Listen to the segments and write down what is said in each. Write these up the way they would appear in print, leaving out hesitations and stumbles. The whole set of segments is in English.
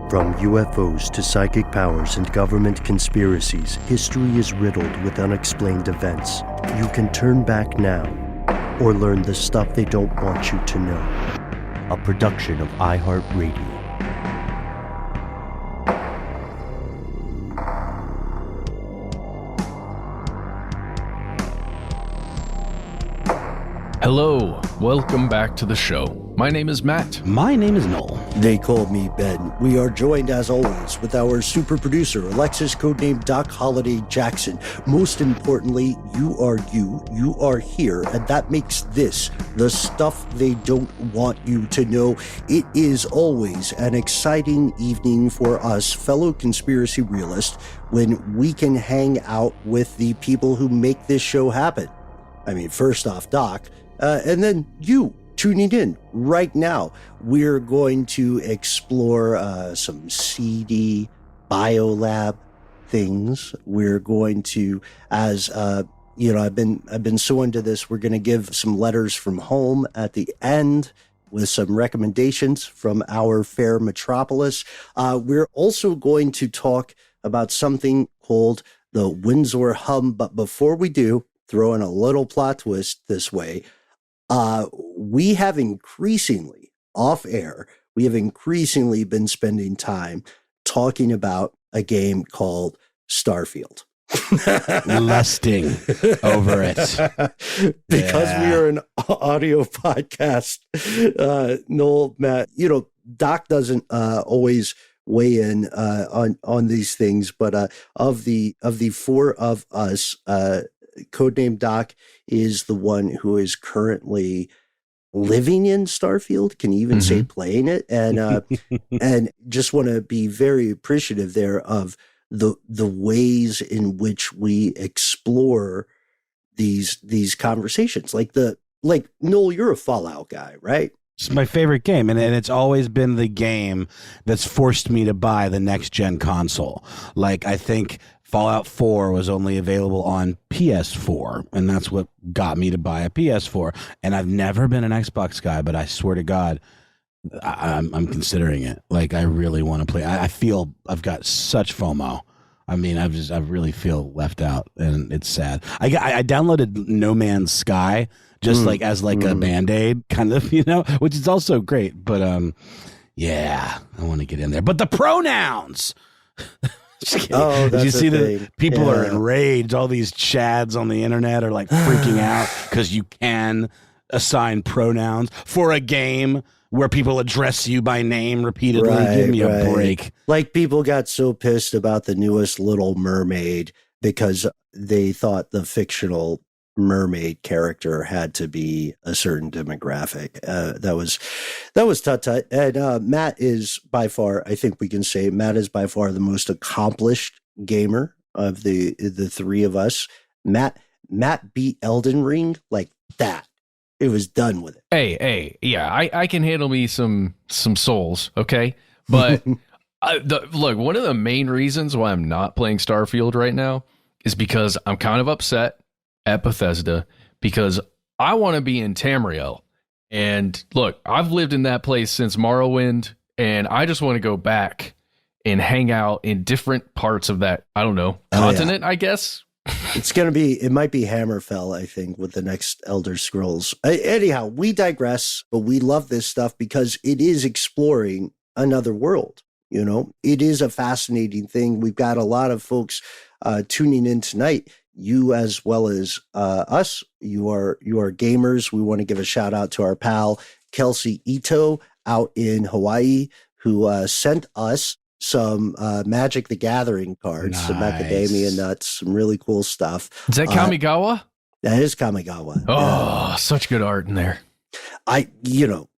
From UFOs to psychic powers and government conspiracies, history is riddled with unexplained events. You can turn back now or learn the stuff they don't want you to know. A production of iHeartRadio. Hello, welcome back to the show. My name is Matt. My name is Noel. They call me Ben. We are joined, as always, with our super producer, Alexis, codenamed Doc Holiday Jackson. Most importantly, you are here, and that makes this the stuff they don't want you to know. It is always an exciting evening for us fellow conspiracy realists when we can hang out with the people who make this show happen. I mean, first off, Doc, and then you tuning in right now. We're going to explore some seedy Biolab things. We're going to, as I've been so into this, we're going to give some letters from home at the end with some recommendations from our fair metropolis. We're also going to talk about something called the Windsor Hum. But before we do, throw in a little plot twist this way. We have increasingly, off air, been spending time talking about a game called Starfield. Lusting over it. Because we are an audio podcast. Noel, Matt, Doc doesn't always weigh in on these things, but of the four of us, codename Doc is the one who is currently living in Starfield. Can you even say playing it? And and just want to be very appreciative there of the ways in which we explore these conversations. Like Noel, you're a Fallout guy, right? It's my favorite game, and it's always been the game that's forced me to buy the next gen console. Like, I think Fallout 4 was only available on PS4, and that's what got me to buy a PS4. And I've never been an Xbox guy, but I swear to God, I'm considering it. Like, I really want to play. I feel I've got such FOMO. I mean, I really feel left out, and it's sad. I downloaded No Man's Sky just as a Band-Aid kind of, which is also great. But yeah, I want to get in there. But the pronouns. Oh, that's Did you see thing. that people are enraged? All these chads on the internet are like freaking out because you can assign pronouns for a game where people address you by name repeatedly. Give me a break. Like, people got so pissed about the newest Little Mermaid because they thought the fictional mermaid character had to be a certain demographic. That was tut-tut. And Matt is by far, I think we can say, Matt is by far the most accomplished gamer of the three of us. Matt beat Elden Ring like that. It was done with it. Hey, yeah, I can handle me some souls, okay? But look, one of the main reasons why I'm not playing Starfield right now is because I'm kind of upset at Bethesda, because I want to be in Tamriel. And look, I've lived in that place since Morrowind, and I just want to go back and hang out in different parts of that, I don't know, continent, I guess. It might be Hammerfell, I think, with the next Elder Scrolls. Anyhow, we digress, but we love this stuff because it is exploring another world. It is a fascinating thing. We've got a lot of folks tuning in tonight. You, as well as us, you are gamers. We want to give a shout out to our pal Kelsey Ito out in Hawaii, who sent us some Magic the Gathering cards, some macadamia nuts, some really cool stuff. Is that Kamigawa? That is Kamigawa. Oh, such good art in there.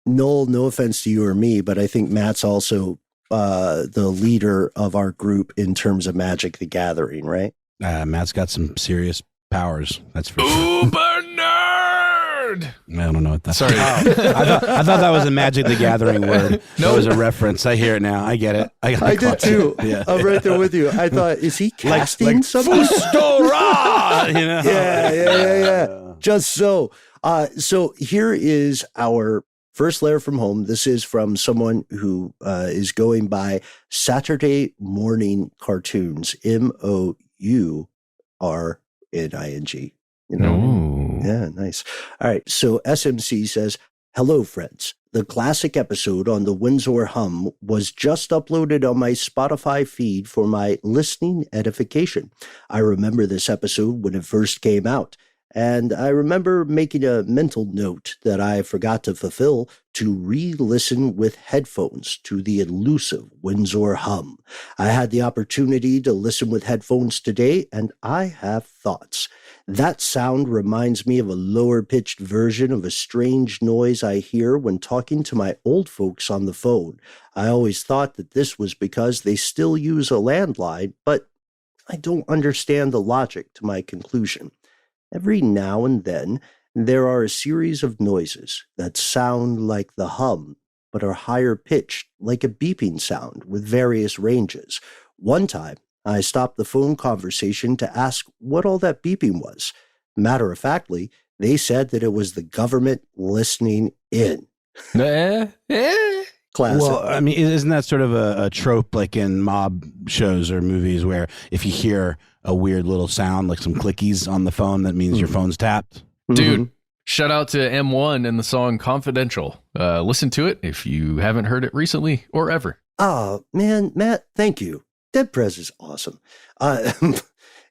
Noel, no offense to you or me, but I think Matt's also the leader of our group in terms of Magic the Gathering, right? Matt's got some serious powers. That's for sure. Uber nerd! I don't know what that. Sorry. I thought that was a Magic the Gathering word. No, it was a reference. I hear it now. I get it. I did too. Yeah. I'm right there with you. I thought, is he casting something? Fustora! Yeah. Just so. So here is our First letter from home. This is from someone who is going by Saturday Mourning Cartoons, MOURNING. You know? Ooh. Yeah, nice. All right. So SMC says, hello, friends. The classic episode on the Windsor hum was just uploaded on my Spotify feed for my listening edification. I remember this episode when it first came out, and I remember making a mental note that I forgot to fulfill to re-listen with headphones to the elusive Windsor hum. I had the opportunity to listen with headphones today, and I have thoughts. That sound reminds me of a lower-pitched version of a strange noise I hear when talking to my old folks on the phone. I always thought that this was because they still use a landline, but I don't understand the logic to my conclusion. Every now and then, there are a series of noises that sound like the hum, but are higher pitched, like a beeping sound with various ranges. One time, I stopped the phone conversation to ask what all that beeping was. Matter-of-factly, they said that it was the government listening in. Classic. Well, I mean, isn't that sort of a trope like in mob shows or movies where if you hear a weird little sound, like some clickies on the phone, that means your phone's tapped? Dude, shout out to M1 and the song Confidential. Listen to it if you haven't heard it recently or ever. Oh, man, Matt, thank you. Dead Prez is awesome. And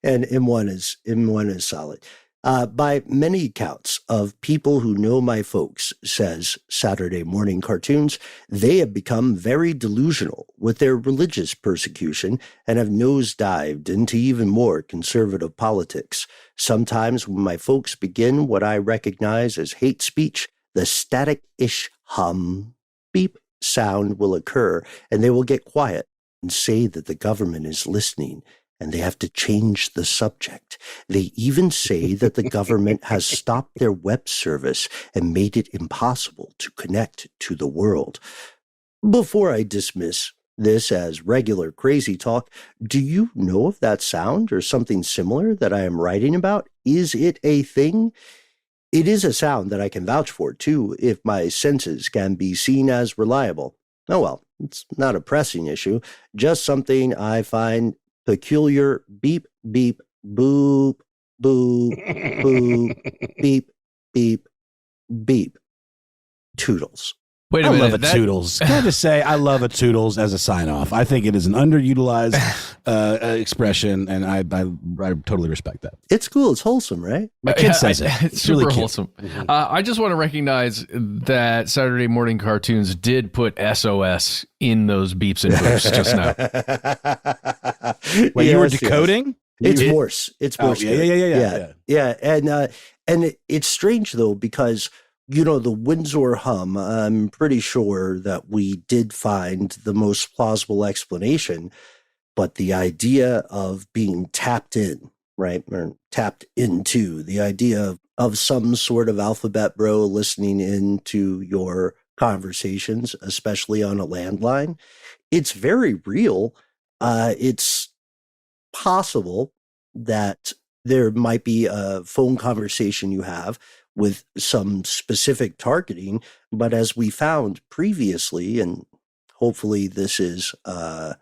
M1 is solid. By many accounts of people who know my folks, says Saturday Mourning Cartoons, they have become very delusional with their religious persecution and have nosedived into even more conservative politics. Sometimes when my folks begin what I recognize as hate speech, the static-ish hum, beep sound will occur, and they will get quiet and say that the government is listening, and they have to change the subject. They even say that the government has stopped their web service and made it impossible to connect to the world. Before I dismiss this as regular crazy talk, do you know of that sound or something similar that I am writing about? Is it a thing? It is a sound that I can vouch for, too, if my senses can be seen as reliable. Oh well, it's not a pressing issue, just something I find peculiar. Beep, beep, boop, boop, boop, beep, beep, beep. Toodles. Wait a I minute. love a toodles. Can I just say I love a toodles as a sign-off? I think it is an underutilized expression, and I totally respect that. It's cool. It's wholesome, right? My kid says it. It's really super cute. wholesome. I just want to recognize that Saturday Morning Cartoons did put SOS in those beeps and boops just now. Wait, you were decoding? It's Morse. It's Morse. Yeah. And it's strange though, because you know, the Windsor hum, I'm pretty sure that we did find the most plausible explanation, but the idea of being tapped in, right, or tapped into, the idea of some sort of alphabet bro listening into your conversations, especially on a landline, it's very real. It's possible that there might be a phone conversation you have with some specific targeting, but as we found previously, and hopefully this is a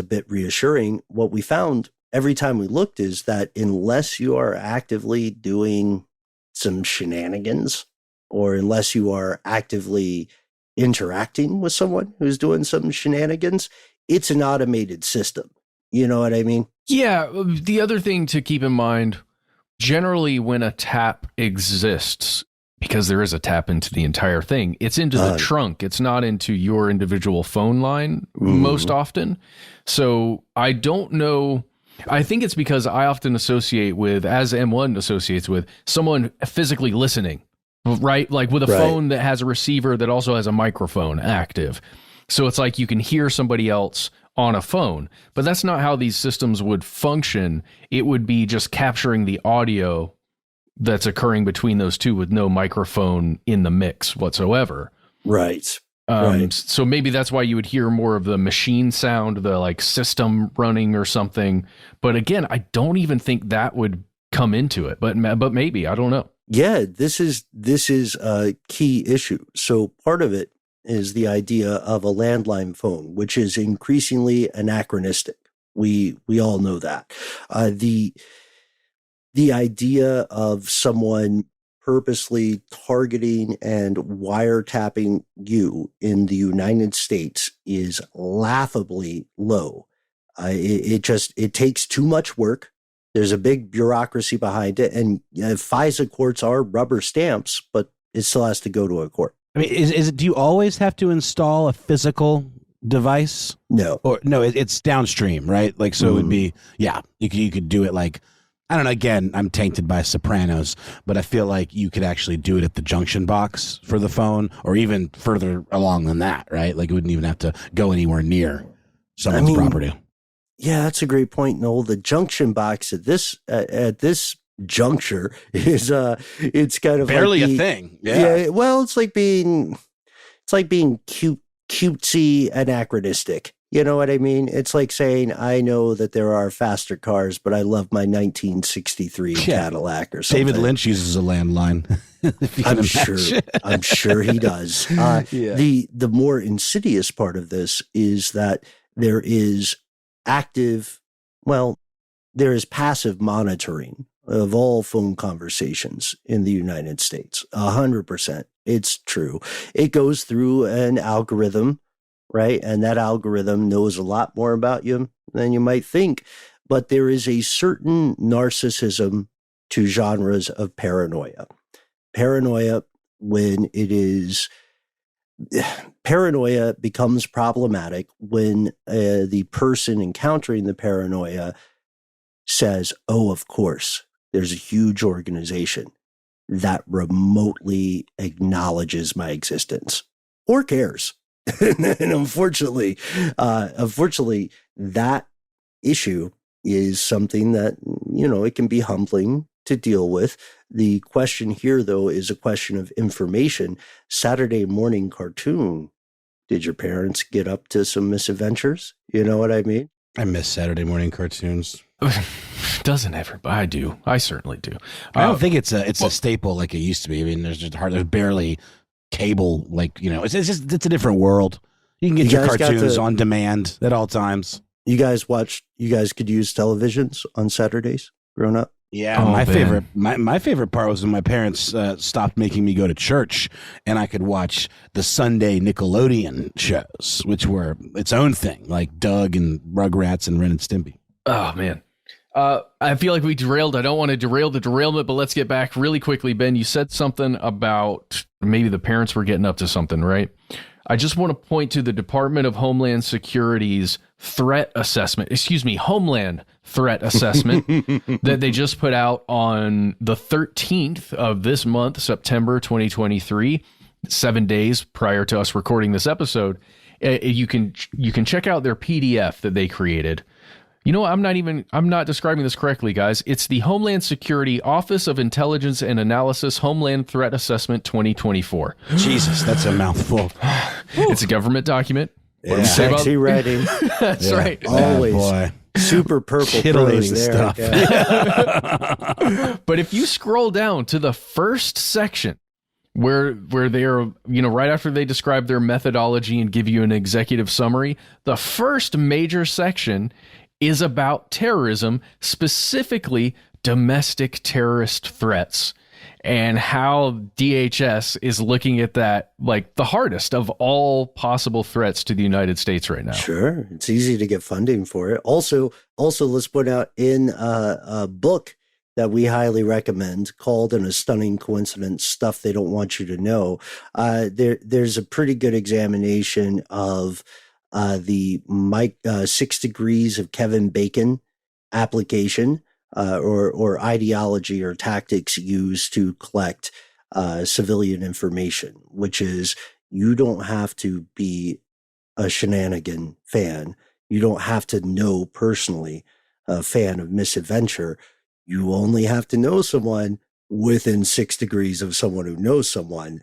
bit reassuring, what we found every time we looked is that unless you are actively doing some shenanigans, or unless you are actively interacting with someone who's doing some shenanigans, it's an automated system. You know what I mean? Yeah. The other thing to keep in mind, generally when a tap exists, because there is a tap into the entire thing, it's into the trunk. It's not into your individual phone line most often. So I don't know. I think it's because I often associate with, as M1 associates with, someone physically listening, right? Like with a phone that has a receiver that also has a microphone active. So it's like you can hear somebody else on a phone, but that's not how these systems would function. It would be just capturing the audio that's occurring between those two with no microphone in the mix whatsoever. Right. So maybe that's why you would hear more of the machine sound, the like system running or something. But again, I don't even think that would come into it, but maybe, I don't know. Yeah, this is a key issue. So part of it is the idea of a landline phone, which is increasingly anachronistic. We all know that. The idea of someone purposely targeting and wiretapping you in the United States is laughably low. It takes too much work. There's a big bureaucracy behind it, and FISA courts are rubber stamps, but it still has to go to a court. I mean, is it? Do you always have to install a physical device? No, or no, it's downstream, right? Like, so it would be, yeah, you could do it like, I don't know. Again, I'm tainted by Sopranos, but I feel like you could actually do it at the junction box for the phone, or even further along than that, right? Like, it wouldn't even have to go anywhere near someone's property. Yeah, that's a great point, Noel. The junction box at this juncture is it's kind of barely like a thing. Yeah. Well, it's like being cutesy anachronistic. You know what I mean? It's like saying, I know that there are faster cars, but I love my 1963 Cadillac or something. David Lynch uses a landline. I'm sure he does. The more insidious part of this is that there is passive monitoring of all phone conversations in the United States. 100%. It's true. It goes through an algorithm, right? And that algorithm knows a lot more about you than you might think. But there is a certain narcissism to genres of paranoia. Paranoia becomes problematic when the person encountering the paranoia says, oh, of course, there's a huge organization that remotely acknowledges my existence or cares. And unfortunately, that issue is something that, it can be humbling to deal with. The question here, though, is a question of information. Saturday Mourning Cartoon. Did your parents get up to some misadventures? You know what I mean? I miss Saturday Morning Cartoons. Doesn't everybody? I do. I certainly do. I don't think it's a staple like it used to be. I mean, there's barely cable. Like, it's a different world. You can get your cartoons on demand at all times. You guys could use televisions on Saturdays growing up? Yeah, my favorite part was when my parents stopped making me go to church, and I could watch the Sunday Nickelodeon shows, which were its own thing, like Doug and Rugrats and Ren and Stimpy. Oh man, I feel like we derailed. I don't want to derail the derailment, but let's get back really quickly. Ben, you said something about maybe the parents were getting up to something, right? I just want to point to the Department of Homeland Security's Homeland Threat Assessment that they just put out on the 13th of this month, September 2023, 7 days prior to us recording this episode. You can check out their PDF that they created. I'm not describing this correctly, guys. It's the Homeland Security Office of Intelligence and Analysis Homeland Threat Assessment 2024. Jesus, that's a mouthful. It's a government document. Yeah. Sexy writing. That's right. Always. Boy. Super purple titillating prose there. stuff. Yeah. But if you scroll down to the first section where they are, right after they describe their methodology and give you an executive summary, the first major section is about terrorism, specifically domestic terrorist threats, and how DHS is looking at that like the hardest of all possible threats to the United States right now. Sure. It's easy to get funding for it. Also, let's put out in a book that we highly recommend called In a Stunning Coincidence, Stuff They Don't Want You to Know. There's a pretty good examination of the 6 Degrees of Kevin Bacon application or ideology or tactics used to collect civilian information, which is you don't have to be a shenanigan fan. You don't have to know personally a fan of misadventure. You only have to know someone within 6 degrees of someone who knows someone,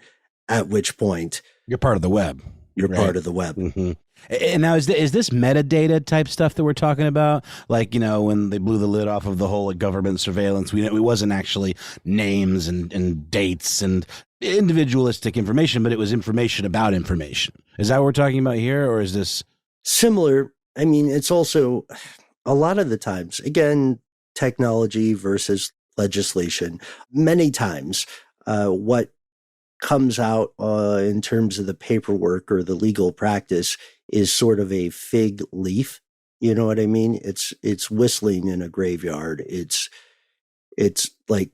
at which point you're part of the web. You're part of the web. Mm-hmm. And now is this metadata type stuff that we're talking about? Like, when they blew the lid off of the whole government surveillance, it wasn't actually names and dates and individualistic information, but it was information about information. Is that what we're talking about here, or is this similar? I mean, it's also a lot of the times, again, technology versus legislation. Many times, what comes out in terms of the paperwork or the legal practice is sort of a fig leaf. You know what I mean? It's whistling in a graveyard. It's like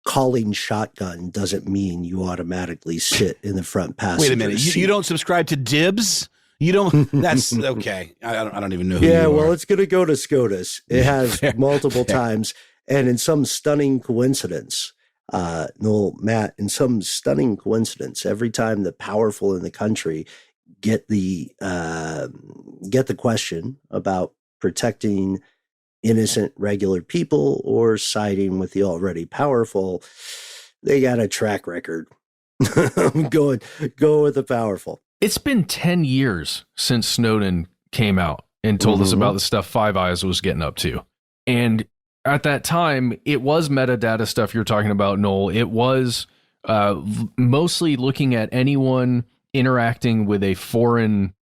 calling shotgun doesn't mean you automatically sit in the front passenger Wait a minute. seat. You don't subscribe to dibs? You don't? That's okay. I don't even know who you are. Well, it's going to go to SCOTUS. It has multiple times. And in some stunning coincidence, Matt, in some stunning coincidence, every time the powerful in the country get the question about protecting innocent, regular people or siding with the already powerful, they got a track record. Go with the powerful. It's been 10 years since Snowden came out and told us about the stuff Five Eyes was getting up to. And at that time, it was metadata stuff you're talking about, Noel. It was mostly looking at anyone interacting with a foreign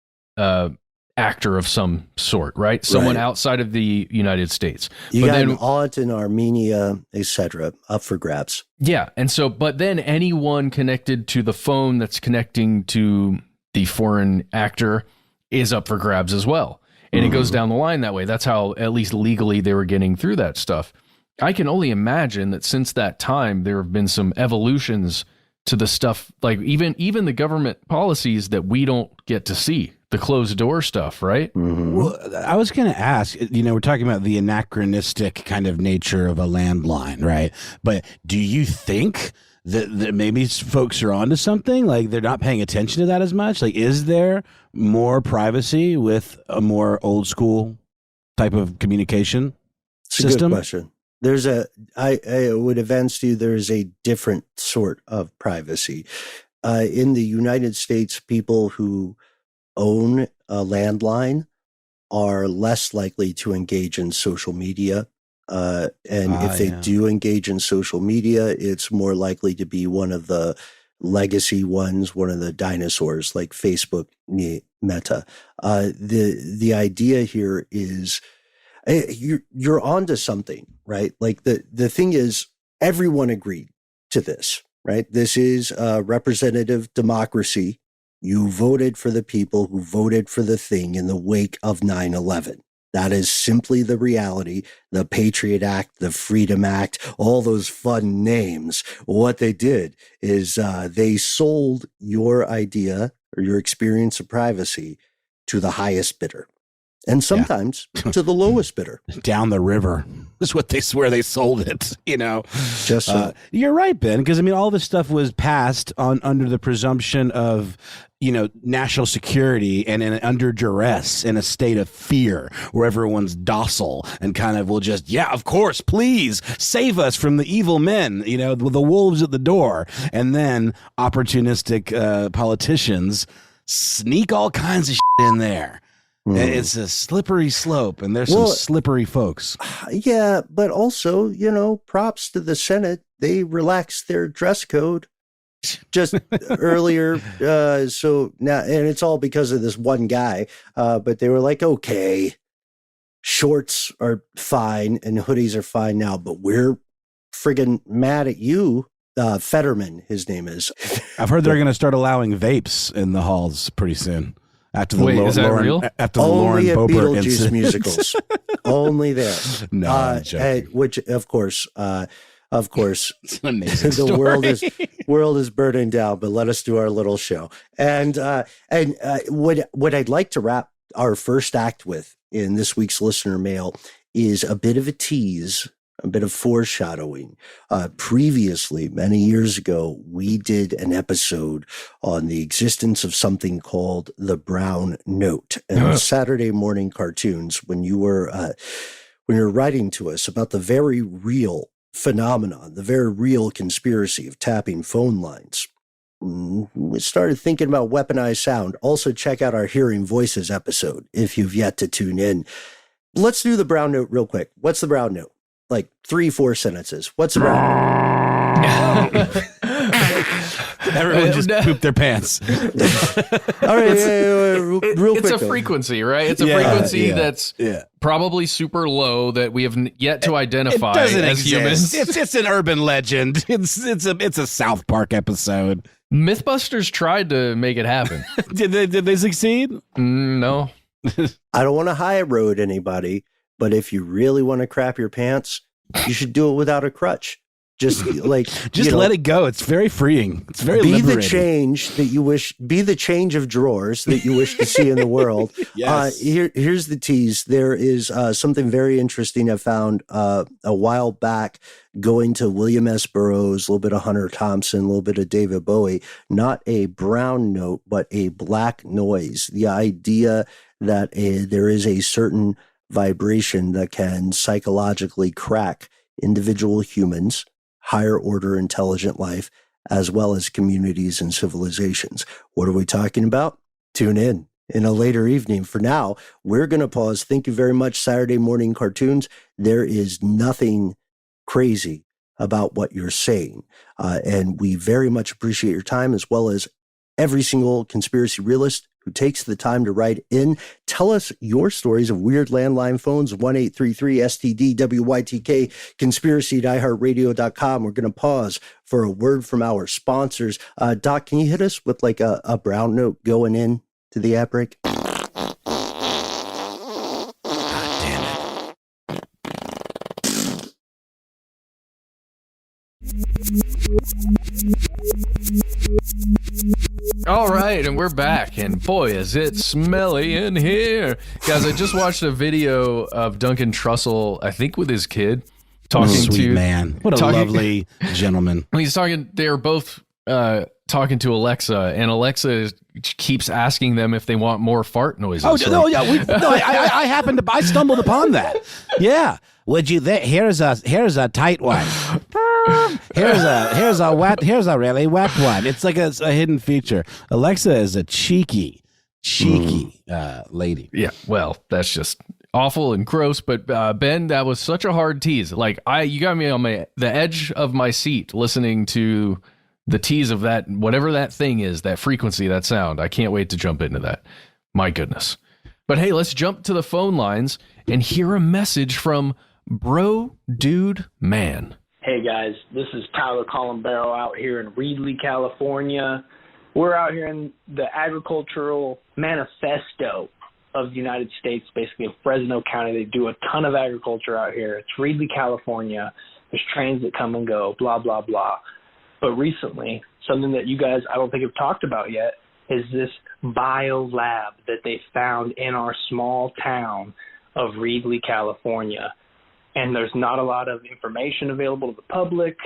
actor of some sort, right? Someone outside of the United States. You got an aunt in Armenia, etc., up for grabs. Yeah, and so, but then anyone connected to the phone that's connecting to the foreign actor is up for grabs as well. And it goes down the line that way. That's how, at least legally, they were getting through that stuff. I can only imagine that since that time, there have been some evolutions to the stuff, like even the government policies that we don't get to see, the closed door stuff, right? Well, I was going to ask, we're talking about the anachronistic kind of nature of a landline, right? But do you think that maybe folks are onto something? Like they're not paying attention to that as much? Like, is there more privacy with a more old school type of communication system? It's a good question. I would advance to you, there's a different sort of privacy. In the United States, people who own a landline are less likely to engage in social media. And if they do engage in social media, it's more likely to be one of the legacy ones, one of the dinosaurs like Facebook, Meta. The idea here is you're onto something, right? Like the thing is, everyone agreed to this, right? This is a representative democracy. You voted for the people who voted for the thing in the wake of 9/11. That is simply the reality. The Patriot Act, the Freedom Act, all those fun names. What they did is they sold your idea or your experience of privacy to the highest bidder. And sometimes to the lowest bidder. Down the river is what where they sold it, Just so. You're right, Ben, because all this stuff was passed under the presumption of, national security and under duress in a state of fear where everyone's docile and kind of will just, of course, please save us from the evil men, with the wolves at the door. And then opportunistic politicians sneak all kinds of shit in there. It's a slippery slope, and there's some slippery folks. Yeah, but also, props to the Senate. They relaxed their dress code just earlier. So now, and it's all because of this one guy. But they were like, okay, shorts are fine and hoodies are fine now, but we're friggin' mad at you. Fetterman, his name is. I've heard they're going to start allowing vapes in the halls pretty soon. After the is that real? After the only Lauren at Boebert Beetlejuice incident. musicals, only there. No, I'm joking. Which of course, it's an amazing the story. world is burning down. But let us do our little show. And what I'd like to wrap our first act with in this week's listener mail is a bit of a tease. A bit of foreshadowing. Previously, many years ago, we did an episode on the existence of something called the Brown Note. And Saturday Mourning Cartoons, when you were writing to us about the very real phenomenon, the very real conspiracy of tapping phone lines, we started thinking about weaponized sound. Also, check out our Hearing Voices episode if you've yet to tune in. Let's do the brown note real quick. What's the brown note? Like 3-4 sentences. What's the brown note? Everyone just pooped their pants. All right, real quick. It's a frequency, right? It's a frequency that's probably super low that we have yet to identify as humans. It's an urban legend. It's a South Park episode. Mythbusters tried to make it happen. Did they succeed? No. I don't want to high road anybody, but if you really want to crap your pants, you should do it without a crutch. Just let it go. It's very freeing. It's very be liberating. the change that you wish. Be the change of drawers that you wish to see in the world. Yes. Here's the tease. There is something very interesting I found a while back. Going to William S. Burroughs, a little bit of Hunter Thompson, a little bit of David Bowie. Not a brown note, but a black noise. The idea that there is a certain vibration that can psychologically crack individual humans, higher order intelligent life, as well as communities and civilizations. What are we talking about? Tune in a later evening. For now, we're going to pause. Thank you very much, Saturday Mourning Cartoons. There is nothing crazy about what you're saying. And we very much appreciate your time, as well as every single conspiracy realist who takes the time to write in. Tell us your stories of weird landline phones, 1-833-STD-WYTK, conspiracy@iHeartRadio.com. We're going to pause for a word from our sponsors. Doc, can you hit us with like a brown note going in to the ad break? All right, and we're back, and boy, is it smelly in here. Guys, I just watched a video of Duncan Trussell, I think with his kid, talking Sweet man. What a lovely gentleman. He's talking, they're both talking to Alexa, and Alexa keeps asking them if they want more fart noises. I stumbled upon that. Yeah. Would you here's a tight one. Here's a really wet one. It's like a hidden feature. Alexa is a cheeky lady. Yeah, well, that's just awful and gross. But Ben, that was such a hard tease. Like you got me on the edge of my seat listening to the tease of that, whatever that thing is, that frequency, that sound. I can't wait to jump into that. My goodness. But hey, let's jump to the phone lines and hear a message from Bro Dude Man. Hey guys, this is Tyler Columbaro out here in Reedley, California. We're out here in the agricultural manifesto of the United States, basically in Fresno County. They do a ton of agriculture out here. It's Reedley, California. There's trains that come and go, blah, blah, blah. But recently, something that you guys I don't think have talked about yet is this Biolab that they found in our small town of Reedley, California. And there's not a lot of information available to the public.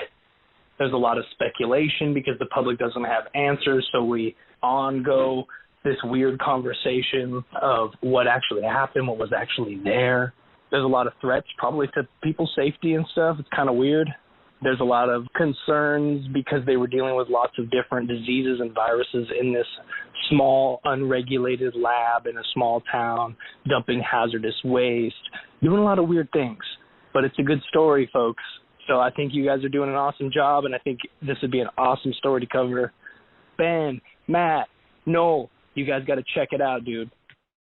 There's a lot of speculation because the public doesn't have answers. So we go this weird conversation of what actually happened, what was actually there. There's a lot of threats probably to people's safety and stuff. It's kind of weird. There's a lot of concerns because they were dealing with lots of different diseases and viruses in this small, unregulated lab in a small town, dumping hazardous waste, doing a lot of weird things. But it's a good story, folks. So I think you guys are doing an awesome job, and I think this would be an awesome story to cover. Ben, Matt, Noel, you guys got to check it out, dude.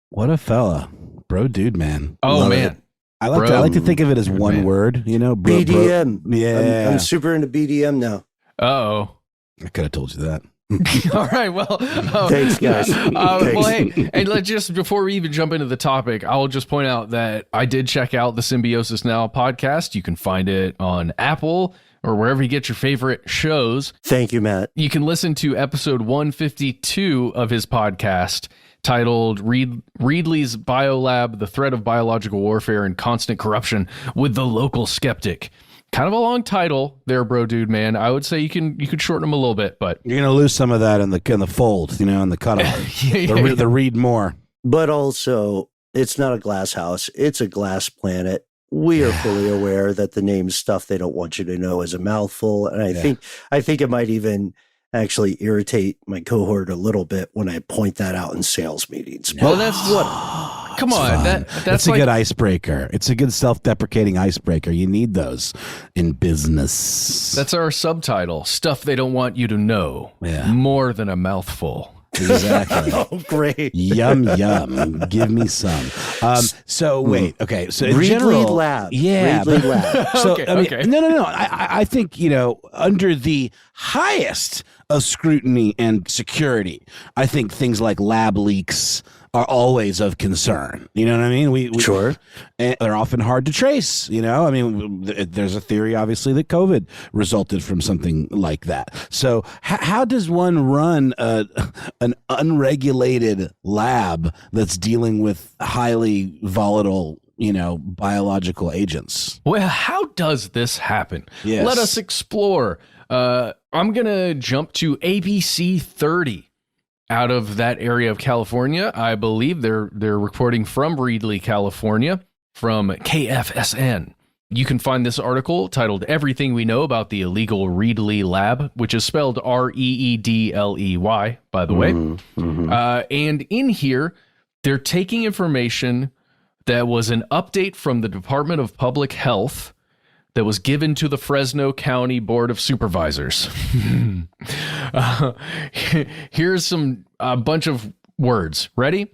What a fella. Bro Dude Man. Oh, Love man. It. I like to think of it as one word, BDM. Yeah. I'm super into BDM now. Uh-oh. I could have told you that. All right, well, thanks, guys. Well, hey, let's just before we even jump into the topic, I'll just point out that I did check out the Symbiosis Now podcast. You can find it on Apple or wherever you get your favorite shows. Thank you, Matt. You can listen to episode 152 of his podcast titled Reedley's Biolab, The Threat of Biological Warfare and Constant Corruption with the Local Skeptic. Kind of a long title there, Bro Dude Man. I would say you could shorten them a little bit, but you're gonna lose some of that in the fold, in the cutoff. The read more. But also, it's not a glass house; it's a glass planet. We are fully aware that the name stuff they don't want you to know is a mouthful, and I think it might even actually irritate my cohort a little bit when I point that out in sales meetings. Well, that's what. Come on, that's a like, good icebreaker. It's a good self-deprecating icebreaker. You need those in business. That's our subtitle. Stuff they don't want you to know. Yeah. More than a mouthful. Exactly. Oh, great. Yum, yum. Give me some. So wait, okay. So in Reedley general, Lab. yeah. Reedley Lab. So Okay, I mean, okay. no. I think, under the highest of scrutiny and security, I think things like lab leaks are always of concern. You know what I mean? We Sure. And they're often hard to trace. I mean, there's a theory, obviously, that COVID resulted from something like that. So how does one run an unregulated lab that's dealing with highly volatile, biological agents? Well, how does this happen? Yes. Let us explore. I'm going to jump to ABC 30 out of that area of California. I believe they're reporting from Reedley, California, from KFSN. You can find this article titled Everything We Know About the Illegal Reedley Lab, which is spelled REEDLEY, by the way. Mm-hmm. And in here, they're taking information that was an update from the Department of Public Health that was given to the Fresno County Board of Supervisors. Here's a bunch of words. Ready?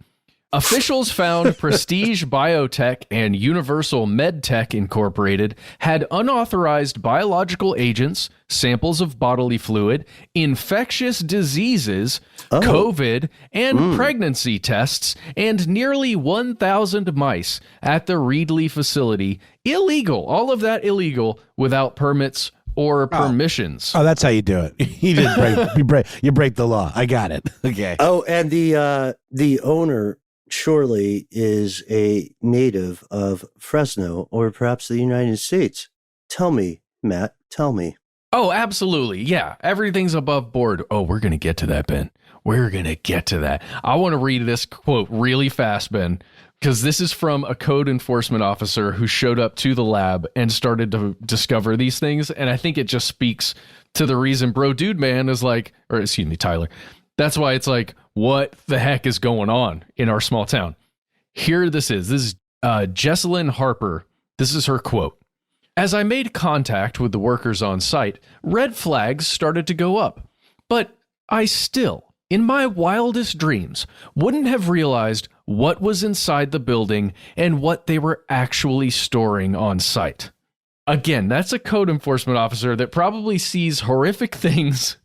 Officials found Prestige Biotech and Universal Medtech Incorporated had unauthorized biological agents, samples of bodily fluid, infectious diseases, COVID, and pregnancy tests, and nearly 1,000 mice at the Reedley facility. Illegal. All of that illegal without permits or permissions. Oh, that's how you do it. You break the law. I got it. Okay. Oh, and the owner surely is a native of Fresno or perhaps the United States. Tell me, Matt, tell me. Oh, absolutely. Yeah, everything's above board. Oh, we're going to get to that, Ben. We're going to get to that. I want to read this quote really fast, Ben, because this is from a code enforcement officer who showed up to the lab and started to discover these things. And I think it just speaks to the reason Bro Dude Man is like, or excuse me, Tyler. That's why it's like, what the heck is going on in our small town? Here this is Jessalyn Harper. This is her quote. As I made contact with the workers on site, red flags started to go up. But I still, in my wildest dreams, wouldn't have realized what was inside the building and what they were actually storing on site. Again, that's a code enforcement officer that probably sees horrific things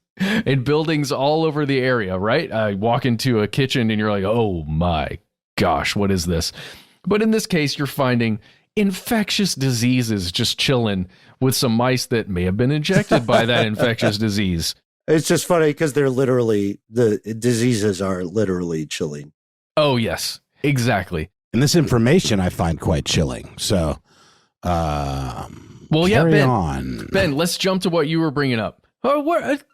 in buildings all over the area, right? I walk into a kitchen and you're like, oh my gosh, what is this? But in this case, you're finding infectious diseases just chilling with some mice that may have been injected by that infectious disease. It's just funny because the diseases are literally chilling. Oh, yes, exactly. And this information I find quite chilling. So, well, yeah, Ben, let's jump to what you were bringing up.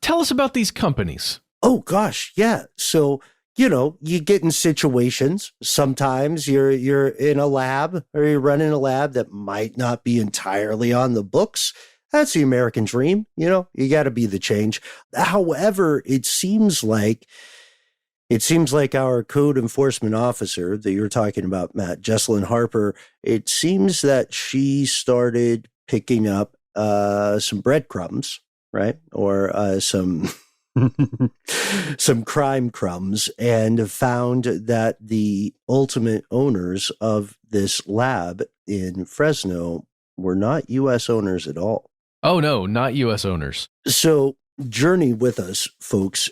Tell us about these companies. Oh, gosh. Yeah. So, you get in situations. Sometimes you're in a lab or you're running a lab that might not be entirely on the books. That's the American dream. You got to be the change. However, it seems like our code enforcement officer that you're talking about, Matt, Jessalyn Harper, it seems that she started picking up some breadcrumbs, right? Or some crime crumbs, and found that the ultimate owners of this lab in Fresno were not U.S. owners at all. Oh, no, not U.S. owners. So journey with us, folks,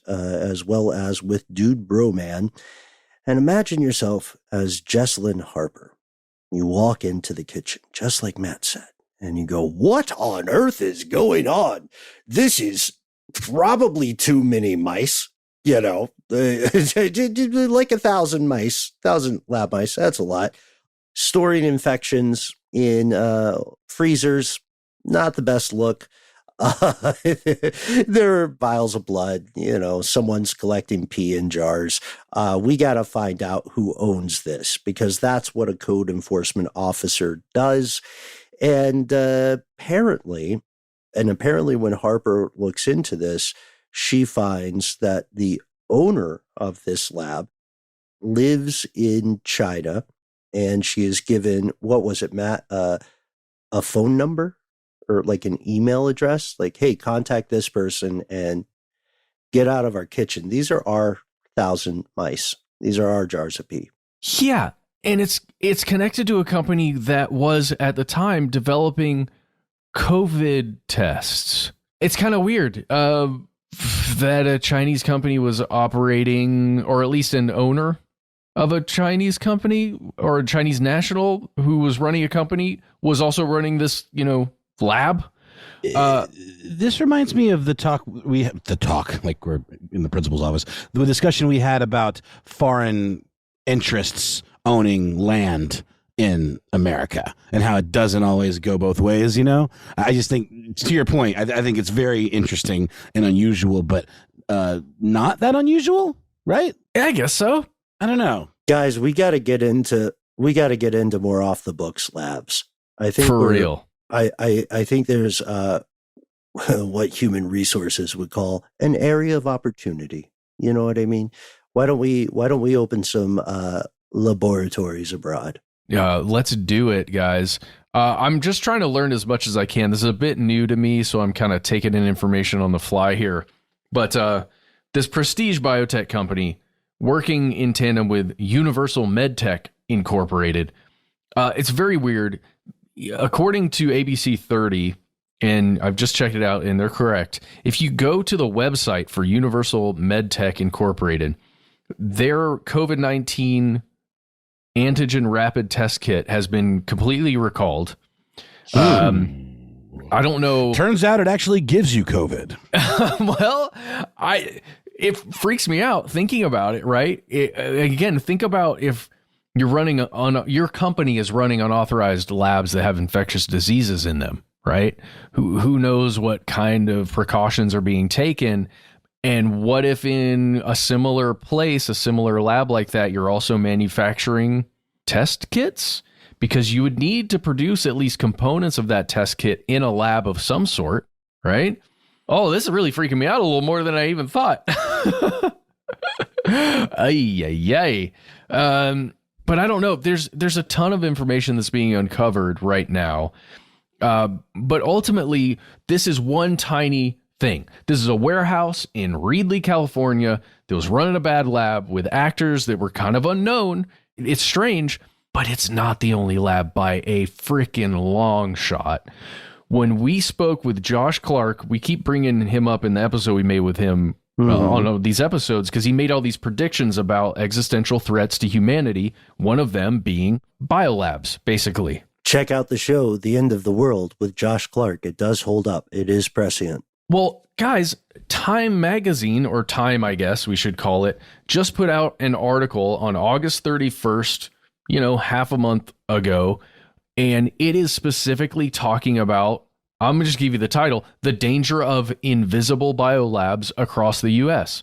as well as with Dude Bro Man. And imagine yourself as Jessalyn Harper. You walk into the kitchen, just like Matt said, and you go, what on earth is going on? This is probably too many mice, like 1,000 mice, 1,000 lab mice. That's a lot. Storing infections in freezers, not the best look. There are vials of blood, someone's collecting pee in jars. We got to find out who owns this, because that's what a code enforcement officer does. And apparently And apparently when Harper looks into this, she finds that the owner of this lab lives in China, and she is given, what was it, Matt? A phone number or like an email address, like, hey, contact this person and get out of our kitchen. These are our 1,000 mice. These are our jars of pee. Yeah. And it's connected to a company that was at the time developing COVID tests. It's kind of weird that a Chinese company was operating, or at least an owner of a Chinese company or a Chinese national who was running a company was also running this, lab. This reminds me of the talk like we're in the principal's office, the discussion we had about foreign interests owning land in America and how it doesn't always go both ways. I just think, to your point, I think it's very interesting and unusual, but not that unusual, right? Yeah, I guess so. I don't know, guys. We got to get into more off the books labs. I think for real. I think there's what human resources would call an area of opportunity. You know what I mean? Why don't we open some laboratories abroad? Yeah, let's do it, guys. I'm just trying to learn as much as I can. This is a bit new to me, so I'm kind of taking in information on the fly here. But this prestige biotech company working in tandem with Universal MedTech Incorporated, it's very weird. According to ABC 30, and I've just checked it out, and they're correct. If you go to the website for Universal MedTech Incorporated, their COVID-19 antigen rapid test kit has been completely recalled. I don't know. Turns out it actually gives you COVID. Well, it freaks me out thinking about it, right? Again, think about if you're running your company is running unauthorized labs that have infectious diseases in them, right? Who knows what kind of precautions are being taken? And what if in a similar place, a similar lab like that, you're also manufacturing test kits? Because you would need to produce at least components of that test kit in a lab of some sort, right? Oh, this is really freaking me out a little more than I even thought. Ay. But I don't know. There's a ton of information that's being uncovered right now. But ultimately, this is one tiny thing. This is a warehouse in Reedley, California that was running a bad lab with actors that were kind of unknown. It's strange, but it's not the only lab by a freaking long shot. When we spoke with Josh Clark, we keep bringing him up in the episode we made with him on these episodes because he made all these predictions about existential threats to humanity, one of them being biolabs, basically. Check out the show, The End of the World, with Josh Clark. It does hold up. It is prescient. Well, guys, Time Magazine, or Time, I guess we should call it, just put out an article on August 31st, half a month ago, and it is specifically talking about, I'm going to just give you the title, The Danger of Invisible Biolabs Across the U.S.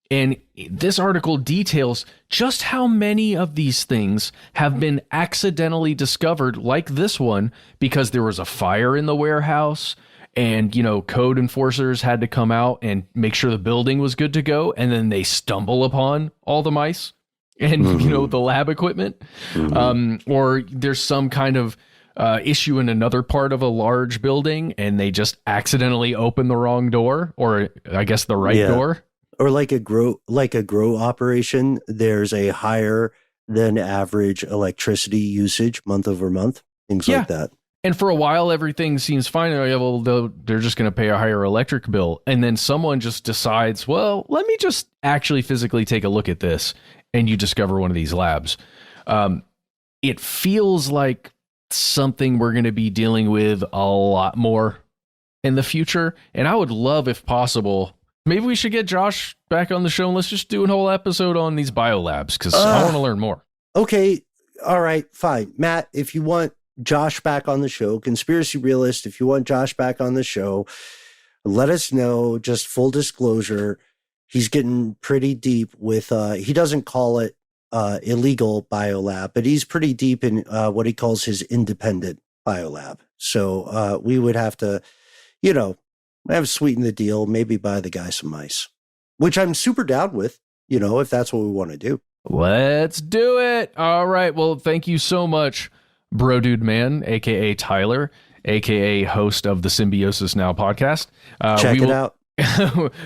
And this article details just how many of these things have been accidentally discovered, like this one, because there was a fire in the warehouse, and, code enforcers had to come out and make sure the building was good to go. And then they stumble upon all the mice and, the lab equipment. Or there's some kind of issue in another part of a large building and they just accidentally open the wrong door, or I guess the right door. Or like a grow operation, there's a higher than average electricity usage month over month, things like that. And for a while, everything seems fine. Well, they're just going to pay a higher electric bill. And then someone just decides, well, let me just actually physically take a look at this. And you discover one of these labs. It feels like something we're going to be dealing with a lot more in the future. And I would love, if possible, maybe we should get Josh back on the show and let's just do a whole episode on these biolabs because I want to learn more. Okay. All right. Fine. Matt, if you want Josh back on the show, Conspiracy Realist, if you want Josh back on the show, let us know. Just full disclosure, he's getting pretty deep with, he doesn't call it illegal biolab, but he's pretty deep in what he calls his independent biolab. So we would have to, have sweetened the deal, maybe buy the guy some ice, which I'm super down with, if that's what we want to do. Let's do it. All right. Well, thank you so much, Bro Dude Man, a.k.a. Tyler, a.k.a. host of the Symbiosis Now podcast. Check it out.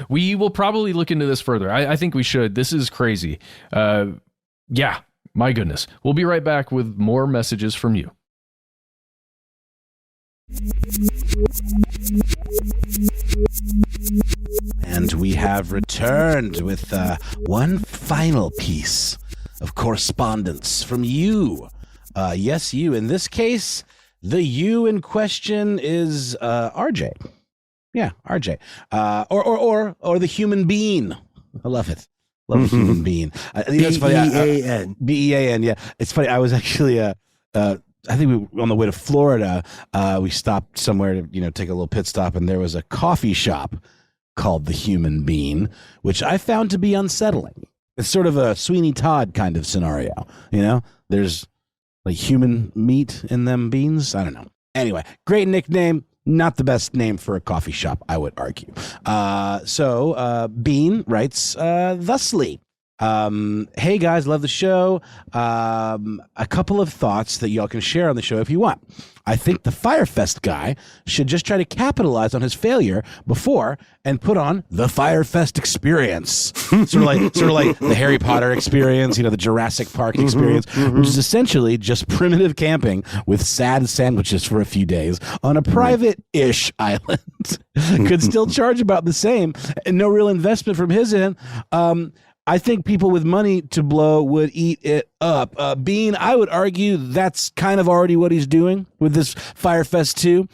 We will probably look into this further. I think we should. This is crazy. Yeah, my goodness. We'll be right back with more messages from you. And we have returned with one final piece of correspondence from you. Yes, you. In this case, the you in question is RJ. Yeah, RJ. Or the human being. I love it. Love the human being. B-E-A-N. B-E-A-N, yeah. It's funny. I was actually... I think we were on the way to Florida. We stopped somewhere to, take a little pit stop, and there was a coffee shop called The Human Bean, which I found to be unsettling. It's sort of a Sweeney Todd kind of scenario, There's like human meat in them beans. I don't know. Anyway, great nickname. Not the best name for a coffee shop, I would argue. So Bean writes thusly. Hey guys, love the show. A couple of thoughts that y'all can share on the show if you want. I think the Fyre Fest guy should just try to capitalize on his failure before and put on the Fyre Fest experience. sort of like the Harry Potter experience, the Jurassic Park experience, which is essentially just primitive camping with sad sandwiches for a few days on a private-ish island. Could still charge about the same and no real investment from his end. I think people with money to blow would eat it up. Bean, I would argue that's kind of already what he's doing with this Fyre Fest 2.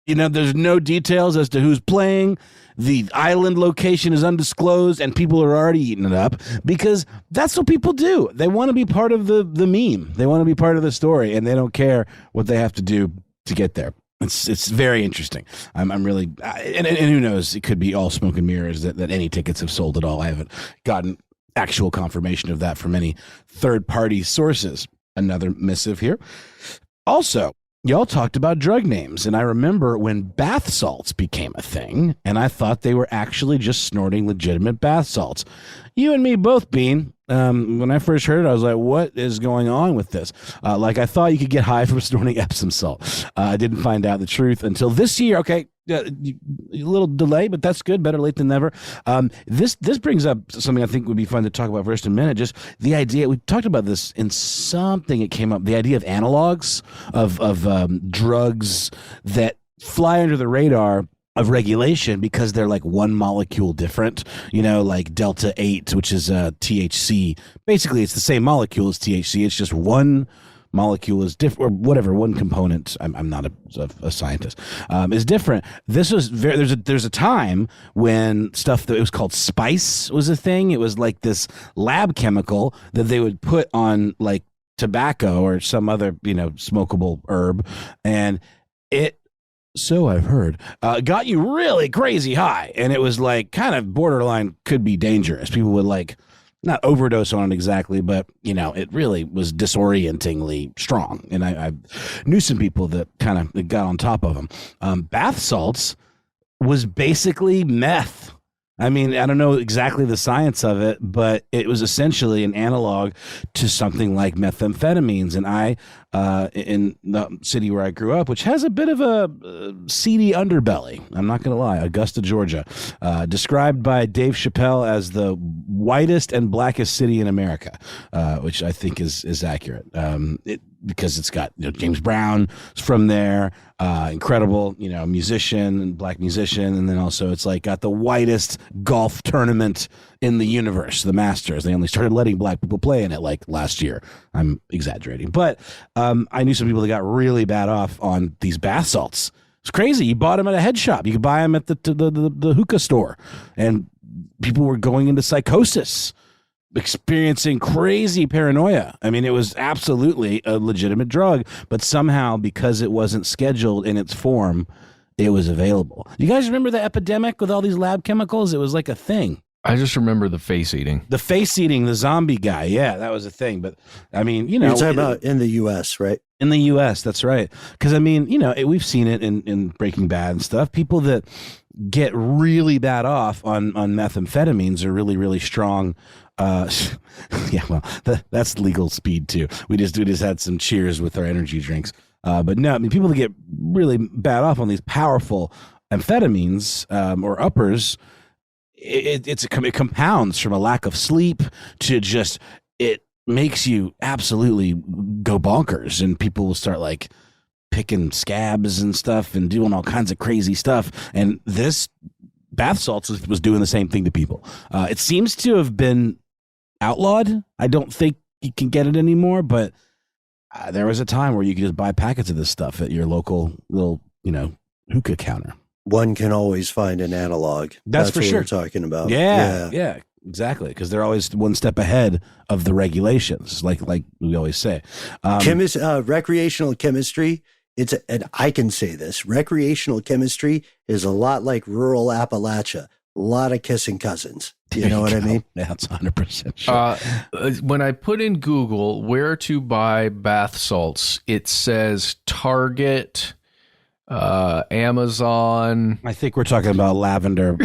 There's no details as to who's playing. The island location is undisclosed, and people are already eating it up because that's what people do. They want to be part of the meme. They want to be part of the story, and they don't care what they have to do to get there. It's very interesting. I'm really, and who knows? It could be all smoke and mirrors that any tickets have sold at all. I haven't gotten actual confirmation of that from any third-party sources. Another missive here. Also, y'all talked about drug names, and I remember when bath salts became a thing, and I thought they were actually just snorting legitimate bath salts. You and me both, Bean. When I first heard it, I was like, what is going on with this? I thought you could get high from snorting Epsom salt. I didn't find out the truth until this year. Okay, a little delay, but that's good. Better late than never. This brings up something I think would be fun to talk about for just a minute. Just the idea, we talked about this in something it came up, the idea of analogs of drugs that fly under the radar of regulation because they're like one molecule different, like Delta 8, which is THC. Basically, it's the same molecule as THC. It's just one molecule is different, or whatever, one component. I'm not a scientist. Is different. This was there's a time when stuff that it was called spice was a thing. It was like this lab chemical that they would put on like tobacco or some other smokable herb, and it, so I've heard, got you really crazy high, and it was like kind of borderline could be dangerous. People would like not overdose on it exactly, but it really was disorientingly strong. And I knew some people that kind of got on top of them. Bath salts was basically meth. I mean, I don't know exactly the science of it, but it was essentially an analog to something like methamphetamines. And I, in the city where I grew up, which has a bit of a seedy underbelly, I'm not going to lie, Augusta, Georgia, described by Dave Chappelle as the whitest and blackest city in America, which I think is accurate. Because it's got James Brown from there, incredible, musician and black musician, and then also it's like got the whitest golf tournament in the universe, the Masters. They only started letting black people play in it like last year. I'm exaggerating, but I knew some people that got really bad off on these bath salts. It's crazy. You bought them at a head shop. You could buy them at the hookah store, and people were going into psychosis, experiencing crazy paranoia. I mean, it was absolutely a legitimate drug, but somehow because it wasn't scheduled in its form, it was available. You guys remember the epidemic with all these lab chemicals? It was like a thing. I just remember the face eating. The face eating, the zombie guy. Yeah, that was a thing. But I mean, you know, you're talking about in the U.S., right? In the U.S., that's right. Because I mean, you know, we've seen it in Breaking Bad and stuff. People that get really bad off on methamphetamines are really, really strong. Yeah, well, that's legal speed too. We just had some cheers with our energy drinks. But no, I mean, people that get really bad off on these powerful amphetamines or uppers, it compounds from a lack of sleep to just it makes you absolutely go bonkers, and people will start like picking scabs and stuff and doing all kinds of crazy stuff. And this bath salts was doing the same thing to people. It seems to have been outlawed. I don't think you can get it anymore, but there was a time where you could just buy packets of this stuff at your local little, you know, hookah counter. One can always find an analog. That's for what sure. we're talking about. Yeah, exactly. Because they're always one step ahead of the regulations, like we always say. Recreational chemistry. And I can say this: recreational chemistry is a lot like rural Appalachia. A lot of kissing cousins. You know what I mean? That's 100% sure. When I put in Google where to buy bath salts, it says Target, Amazon. I think we're talking about lavender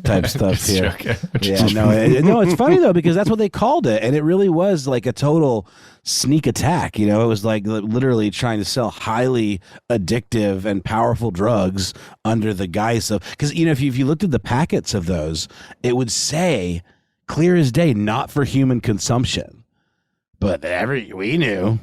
type stuff here. Yeah, no, it's funny though, because that's what they called it, and it really was like a total sneak attack. You know, it was like literally trying to sell highly addictive and powerful drugs under the guise of, because you know, if you looked at the packets of those, it would say clear as day, not for human consumption. But we knew.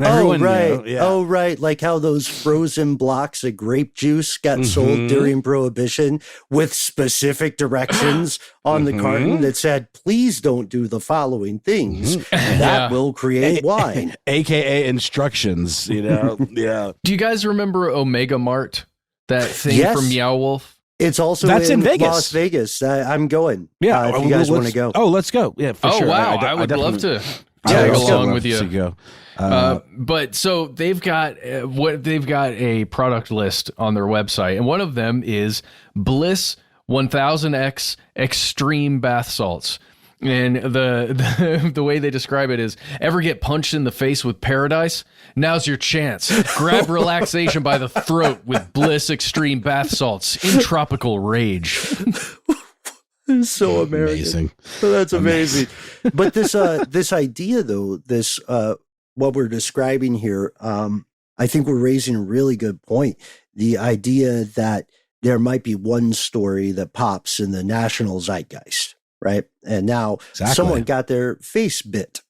Everyone right. knew. Yeah. Oh, right. Like how those frozen blocks of grape juice got sold during Prohibition with specific directions on the carton that said, please don't do the following things. That will create wine. AKA instructions, you know? Yeah. Do you guys remember Omega Mart? That thing from Meow Wolf? It's also in Vegas. Las Vegas. I'm going. Yeah. If you guys want to go. Oh, let's go. Yeah, for sure. Oh, wow. I would love to tag along with you. But so they've got a product list on their website, and one of them is Bliss 1000X Extreme Bath Salts. And the way they describe it is, ever get punched in the face with paradise? Now's your chance. Grab relaxation by the throat with Bliss Extreme Bath Salts in tropical rage. So American. Amazing. That's amazing. But this idea, though, what we're describing here, I think we're raising a really good point. The idea that there might be one story that pops in the national zeitgeist, right? And now someone got their face bit,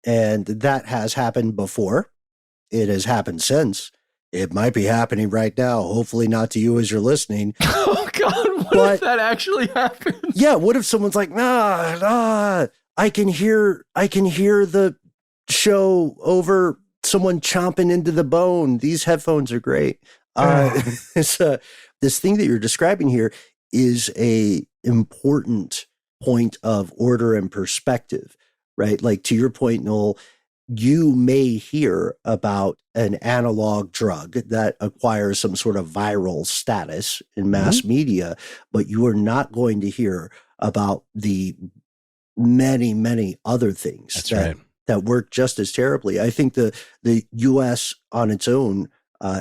and that has happened before. It has happened since. It might be happening right now. Hopefully not to you as you're listening. Oh, God. What if that actually happens? Yeah. What if someone's like, I can hear the show over someone chomping into the bone. These headphones are great. This thing that you're describing here is a important point of order and perspective, right? Like to your point, Noel, you may hear about an analog drug that acquires some sort of viral status in mass media, but you are not going to hear about the many, many other things that work just as terribly. I think the U.S. on its own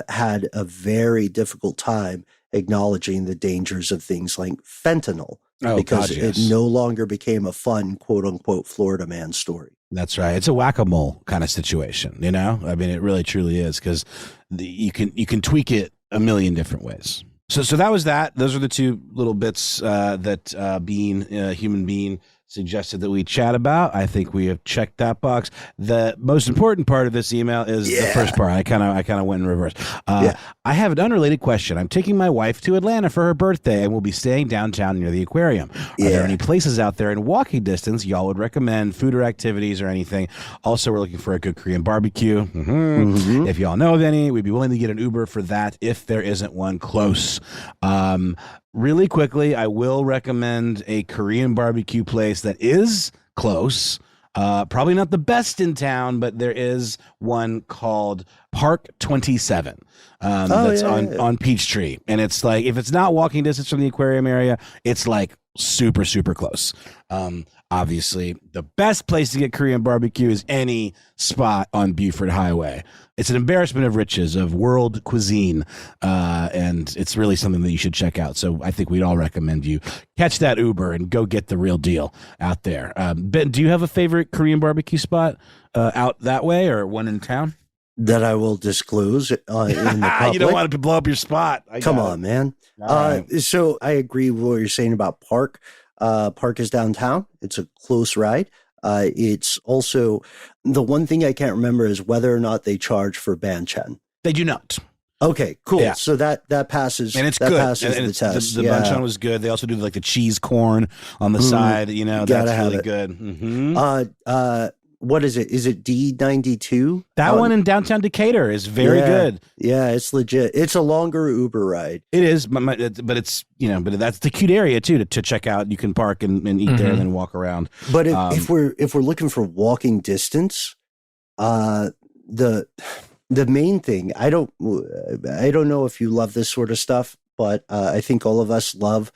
had a very difficult time acknowledging the dangers of things like fentanyl because it no longer became a fun, quote unquote, Florida man story. That's right. It's a whack-a-mole kind of situation, you know? I mean, it really truly is, because you can tweak it a million different ways. So that was that. Those are the two little bits that Human Being suggested that we chat about. I think we have checked that box. The most important part of this email is the first part. I kind of went in reverse. I have an unrelated question. I'm taking my wife to Atlanta for her birthday, and we'll be staying downtown near the aquarium. Are there any places out there in walking distance y'all would recommend, food or activities or anything? Also, we're looking for a good Korean barbecue. If y'all know of any, we'd be willing to get an Uber for that if there isn't one close. Really quickly, I will recommend a Korean barbecue place that is close. Probably not the best in town, but there is one called Park 27 that's on Peachtree. And it's like, if it's not walking distance from the aquarium area, it's like super, super close. Obviously, the best place to get Korean barbecue is any spot on Buford Highway. It's an embarrassment of riches of world cuisine, and it's really something that you should check out. So I think we'd all recommend you catch that Uber and go get the real deal out there. Ben, do you have a favorite Korean barbecue spot out that way or one in town? That I will disclose in the public. You don't want to blow up your spot. Come on, man. Right. So I agree with what you're saying about Park. Park is downtown. It's a close ride. It's also, the one thing I can't remember is whether or not they charge for banchan. They do not. Okay, cool. Yeah. So that passes, and it's that good. passes And the test. The banchan was good. They also do like the cheese corn on the side. You know, Gotta that's have really it. good. Mm-hmm. What is it? Is it D92? That one in downtown Decatur is very good. Yeah, it's legit. It's a longer Uber ride. It is, but it's but that's the cute area too to check out. You can park and eat there and then walk around. But if we're looking for walking distance, the main thing, I don't know if you love this sort of stuff, but I think all of us love